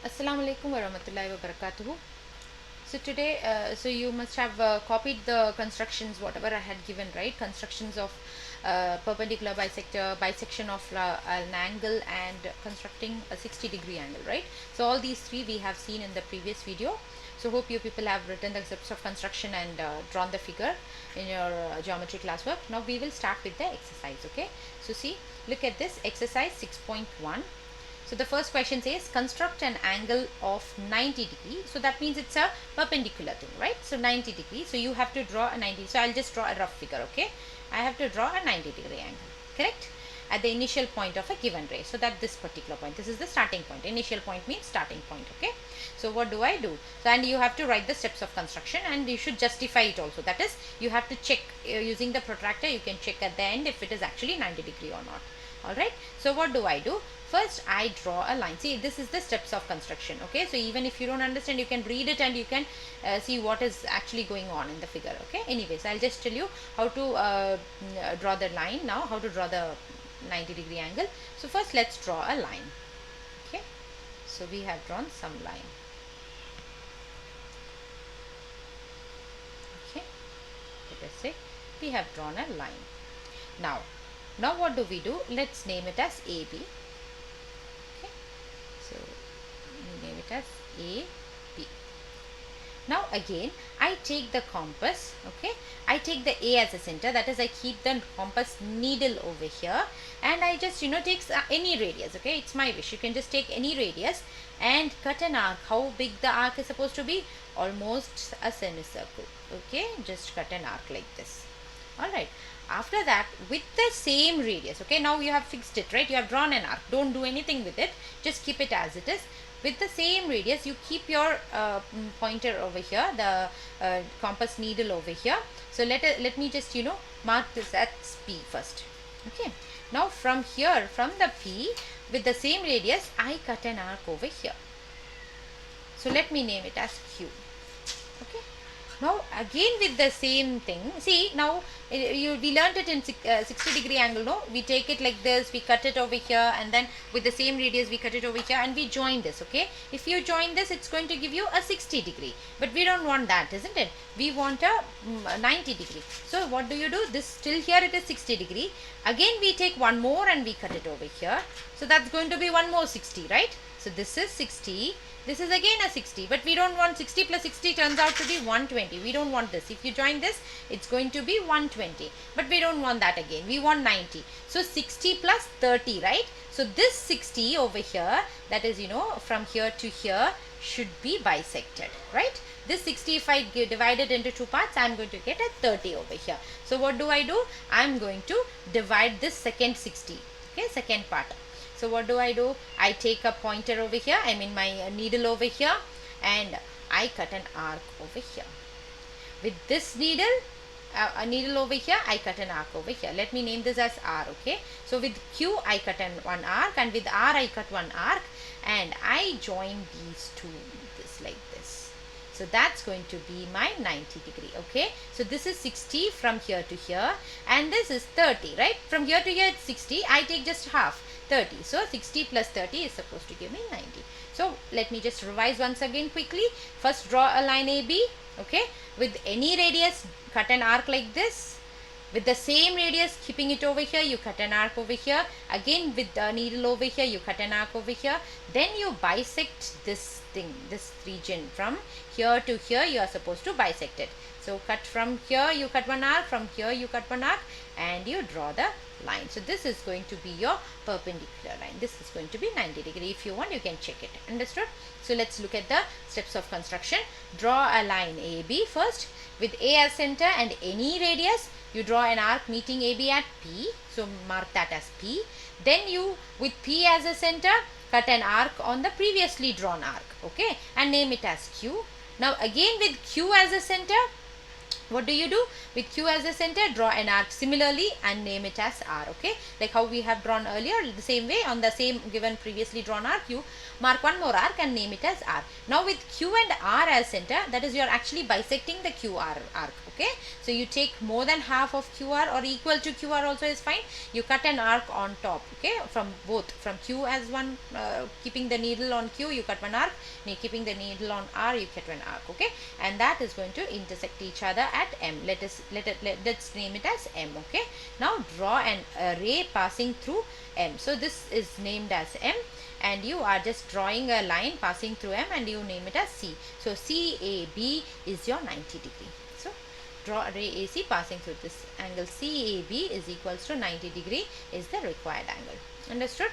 Assalamu alaikum wa rahmatullahi wa barakatuhu. So today, so you must have copied the constructions, whatever I had given, right? Constructions of perpendicular bisector, bisection of an angle, and constructing a 60-degree angle, right? So all these three we have seen in the previous video. So hope you people have written the steps of construction and drawn the figure in your geometry classwork. Now we will start with the exercise, okay? So see, look at this exercise 6.1. So the first question says construct an angle of 90 degrees. So that means it's a perpendicular thing, right? So 90 degrees. So you have to draw a 90. So I'll just draw a rough figure, okay? I have to draw a 90-degree angle, correct? At the initial point of a given ray. So that this particular point, this is the starting point. Initial point means starting point, okay? So what do I do? So and you have to write the steps of construction and you should justify it also. That is, you have to check using the protractor. You can check at the end if it is actually 90 degree or not. Alright, so what do I do? First I draw a line. See, this is the steps of construction, okay? So even if you don't understand, you can read it and you can see what is actually going on in the figure, okay? Anyways, I'll just tell you how to draw the line now, how to draw the 90-degree angle. So first let's draw a line, okay? So we have drawn some line, okay? Let us say we have drawn a line. Now what do we do? Let's name it as AB. Okay, so we name it as AB. Now again I take the compass, okay? I take the A as a center, that is I keep the compass needle over here and I just take any radius, okay? It's my wish. You can just take any radius and cut an arc. How big the arc is supposed to be? Almost a semicircle, okay? Just cut an arc like this. Alright, after that with the same radius, okay, now you have fixed it, right? You have drawn an arc. Don't do anything with it, just keep it as it is. With the same radius you keep your pointer over here, the compass needle over here. So let me just mark this as P first, okay? Now from here, from the P, with the same radius I cut an arc over here. So let me name it as Q, okay? Now again with the same thing, see now we learned it in 60-degree angle, no? We take it like this, we cut it over here and then with the same radius we cut it over here and we join this, okay? If you join this, it's going to give you a 60-degree, but we don't want that, isn't it? We want a 90-degree. So what do? This still here it is 60-degree. Again we take one more and we cut it over here. So that's going to be one more 60, right? So this is 60. This is again a 60, but we don't want 60 plus 60 turns out to be 120. We don't want this. If you join this, it's going to be 120, but we don't want that again. We want 90. So 60 plus 30, right? So this 60 over here, that is, from here to here should be bisected, right? This 60, if I divide it into two parts, I'm going to get a 30 over here. So what do? I'm going to divide this second 60, okay, second part. So what do? I take a pointer over here, I mean my needle over here, and I cut an arc over here. With this needle, a needle over here, I cut an arc over here. Let me name this as R, okay? So with Q, I cut one arc, and with R, I cut one arc, and I join these two, this like this. So that's going to be my 90-degree, okay? So this is 60 from here to here, and this is 30, right? From here to here, it's 60. I take just half. 30. So 60 plus 30 is supposed to give me 90. So let me just revise once again quickly. First draw a line AB, okay? With any radius, cut an arc like this. With the same radius, keeping it over here, you cut an arc over here. Again with the needle over here, you cut an arc over here. Then you bisect this thing, this region. From here to here, you are supposed to bisect it. So cut from here, you cut one arc, from here you cut one arc, and you draw the line. So this is going to be your perpendicular line. This is going to be 90 degree. If you want, you can check it. Understood? So let's look at the steps of construction. Draw a line AB first. With A as center and any radius, you draw an arc meeting AB at P. So mark that as P. Then you, with P as a center, cut an arc on the previously drawn arc, okay, and name it as Q. Now again with Q as a center, what do you do? With Q as the center, draw an arc similarly and name it as R. Okay, like how we have drawn earlier, the same way, on the same given previously drawn arc, you mark one more arc and name it as R. Now with Q and R as center, that is, you are actually bisecting the QR arc. Okay, so you take more than half of QR or equal to QR also is fine. You cut an arc on top. Okay, from both, from Q as one, keeping the needle on Q, you cut one arc, keeping the needle on R, you cut one arc. Okay, and that is going to intersect each other at M. Let's name it as M. Okay, now draw an ray passing through M. So this is named as M, and you are just drawing a line passing through M and you name it as C. So CAB is your 90 degree. So draw ray AC passing through this angle. CAB is equals to 90 degree is the required angle. Understood?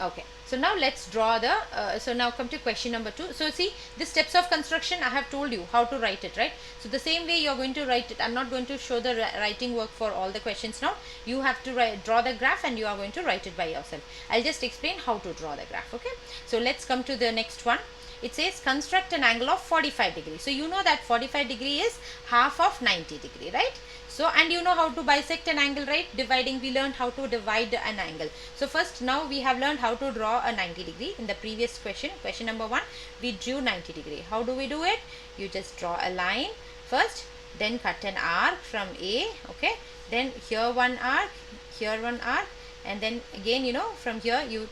Okay, so now let's draw the so now come to question number 2. So see, the steps of construction I have told you how to write it, right? So the same way you are going to write it. I'm not going to show the writing work for all the questions now. You have to draw the graph and you are going to write it by yourself. I'll just explain how to draw the graph. Okay, so let's come to the next one. It says construct an angle of 45 degrees. So you know that 45 degree is half of 90 degree, right? So, and you know how to bisect an angle, right? Dividing, we learned how to divide an angle. So first, now we have learned how to draw a 90 degree. In the previous question number 1, we drew 90 degree. How do we do it? You just draw a line first, then cut an arc from A, okay? Then here one arc, here one arc, and then again, you know, from here you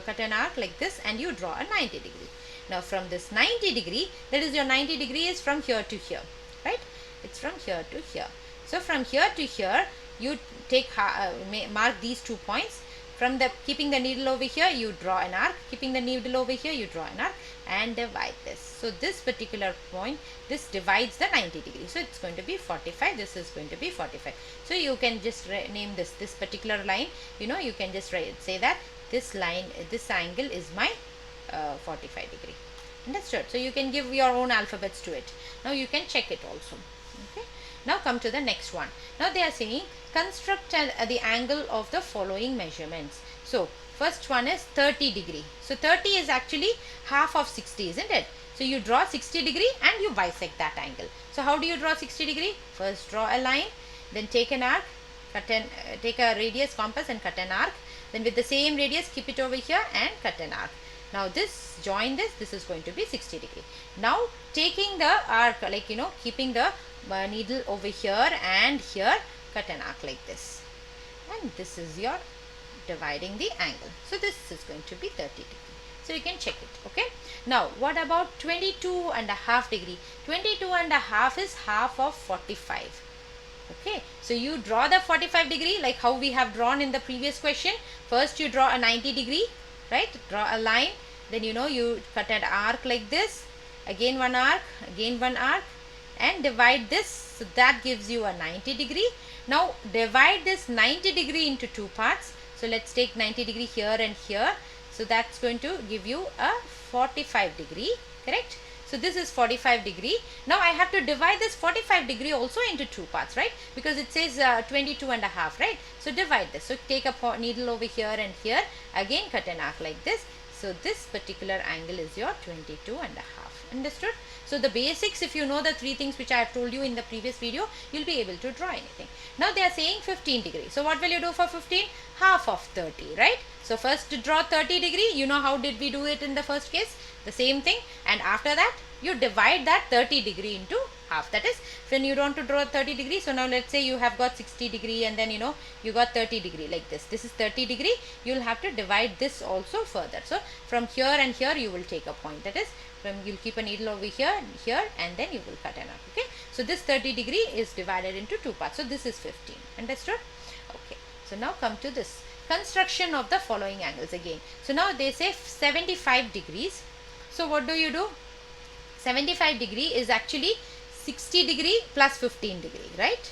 cut an arc like this and you draw a 90 degree. Now from this 90 degree, that is your 90 degree is from here to here, right? It's from here to here. So from here to here, you take mark these 2 points. From the keeping the needle over here, you draw an arc. Keeping the needle over here, you draw an arc and divide this. So this particular point, this divides the 90 degree. So it's going to be 45. This is going to be 45. So you can just name this particular line. You know, you can just say that this line, this angle is my 45 degree. Understood? So you can give your own alphabets to it. Now you can check it also. Okay. Now come to the next one. Now they are saying construct the angle of the following measurements. So first one is 30 degree. So 30 is actually half of 60, isn't it? So you draw 60 degree and you bisect that angle. So how do you draw 60 degree? First draw a line, then take an arc, take a radius compass and cut an arc. Then with the same radius, keep it over here and cut an arc. Now this, join this is going to be 60 degree. Now taking the arc, like, you know, keeping the needle over here and here, cut an arc like this. And this is your dividing the angle. So this is going to be 30 degree. So you can check it. Okay. Now what about 22.5 degree? 22.5 is half of 45. Okay. So you draw the 45 degree like how we have drawn in the previous question. First you draw a 90 degree, right? Draw a line. Then, you know, you cut an arc like this. Again one arc, again one arc, and divide this. So that gives you a 90 degree. Now divide this 90 degree into 2 parts. So let's take 90 degree here and here. So that's going to give you a 45 degree, correct? So this is 45 degree. Now I have to divide this 45 degree also into 2 parts, right? Because it says 22.5, right? So divide this. So take a needle over here and here. Again cut an arc like this. So this particular angle is your 22.5. Understood? So the basics, if you know the 3 things which I have told you in the previous video, you'll be able to draw anything. Now they are saying 15 degree. So what will you do for 15? Half of 30, right? So first to draw 30 degree, you know how did we do it in the first case? The same thing. And after that, you divide that 30 degree into half. That is, when you want to draw 30 degree, so now let's say you have got 60 degree and then, you know, you got 30 degree like this. This is 30 degree. You'll have to divide this also further. So from here and here, you will take a point. That is, you'll keep a needle over here, and then you will cut an arc. Okay. So this 30 degree is divided into 2 parts. So this is 15. Understood? Okay. So now come to this construction of the following angles again. So now they say 75 degrees. So what do you do? 75 degree is actually 60 degree plus 15 degree, right?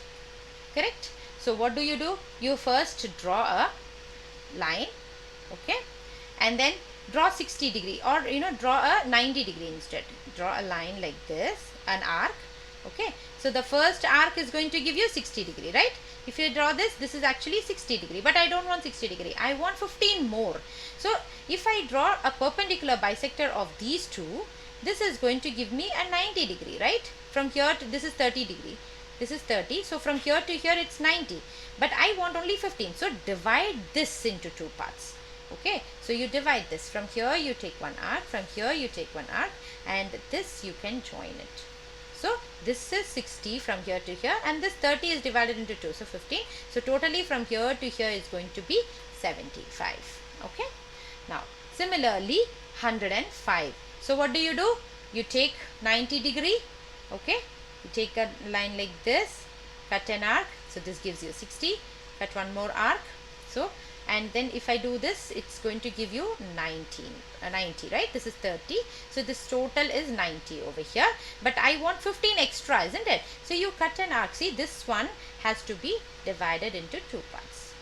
Correct? So what do? You first draw a line, okay, and then draw 60 degree, or, you know, draw a 90 degree instead. Draw a line like this, an arc, okay. So the first arc is going to give you 60 degree, right? If you draw this, this is actually 60 degree, but I don't want 60 degree. I want 15 more. So if I draw a perpendicular bisector of these two, this is going to give me a 90 degree, right? From here to this is 30 degree. This is 30. So from here to here it's 90. But I want only 15. So divide this into two parts. Okay. So you divide this. From here you take one arc. From here you take one arc. And this you can join it. So this is 60 from here to here. And this 30 is divided into 2. So 15. So totally from here to here is going to be 75. Okay. Now similarly 105. So what do? You take 90 degree. Okay. You take a line like this, cut an arc. So this gives you 60. Cut one more arc. So, and then if I do this, it's going to give you 90, right? This is 30. So this total is 90 over here. But I want 15 extra, isn't it? So you cut an arc. See, this one has to be divided into two parts.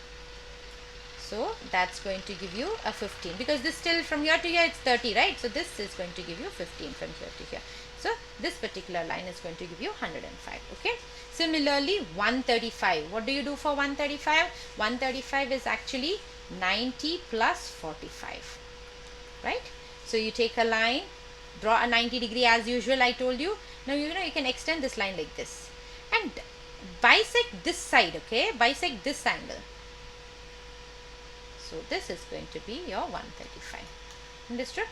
So that's going to give you a 15, because this still from here to here it's 30, right? So this is going to give you 15 from here to here. So this particular line is going to give you 105. Okay. Similarly 135. What do you do for 135? 135 is actually 90 plus 45. Right? So you take a line, draw a 90 degree as usual, I told you. Now you can extend this line like this and bisect this side. Okay. Bisect this angle. So this is going to be your 135. Understood?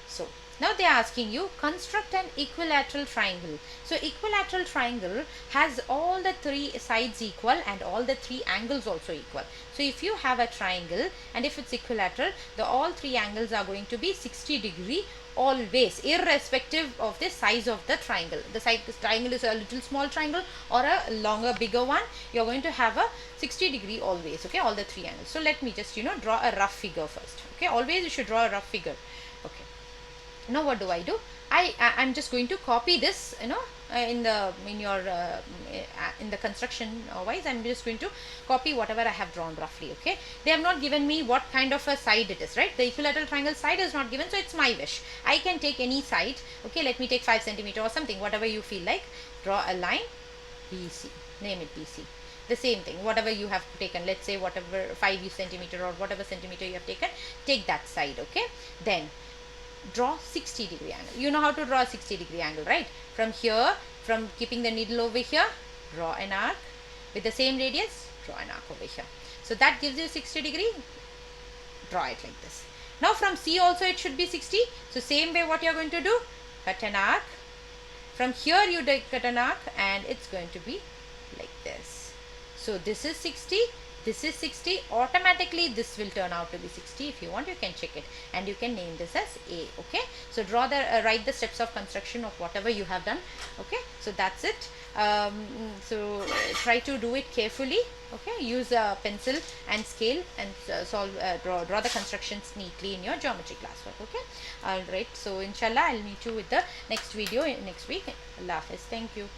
So now they are asking you construct an equilateral triangle. So equilateral triangle has all the three sides equal and all the three angles also equal. So if you have a triangle and if it's equilateral, all three angles are going to be 60 degree always, irrespective of the size of the triangle. This triangle is a little small triangle or a longer bigger one, you're going to have a 60 degree always. Okay, all the three angles. So let me just draw a rough figure first. Okay, always you should draw a rough figure. Okay, now what do? I'm just going to copy this in the construction wise. I'm just going to copy whatever I have drawn roughly. Okay, they have not given me what kind of a side it is, right? The equilateral triangle side is not given, so it's my wish. I can take any side. Okay, let me take 5 centimeter or something, whatever you feel like. Draw a line BC, name it BC. The same thing, whatever you have taken, let's say whatever 5 centimeter or whatever centimeter you have taken, take that side. Okay, then draw 60 degree angle. You know how to draw a 60 degree angle, right? From here, from keeping the needle over here, draw an arc with the same radius, draw an arc over here. So that gives you 60 degree. Draw it like this. Now from C also it should be 60. So same way what you are going to do, cut an arc. From here you cut an arc and it's going to be like this. So this is 60. This is 60. Automatically this will turn out to be 60. If you want, you can check it and you can name this as A. Okay, so write the steps of construction of whatever you have done. Okay, so that's it. So try to do it carefully. Okay, use a pencil and scale and draw the constructions neatly in your geometry classwork. Okay, all right, so inshallah I'll meet you with the next video next week. Allah Hafiz. Thank you.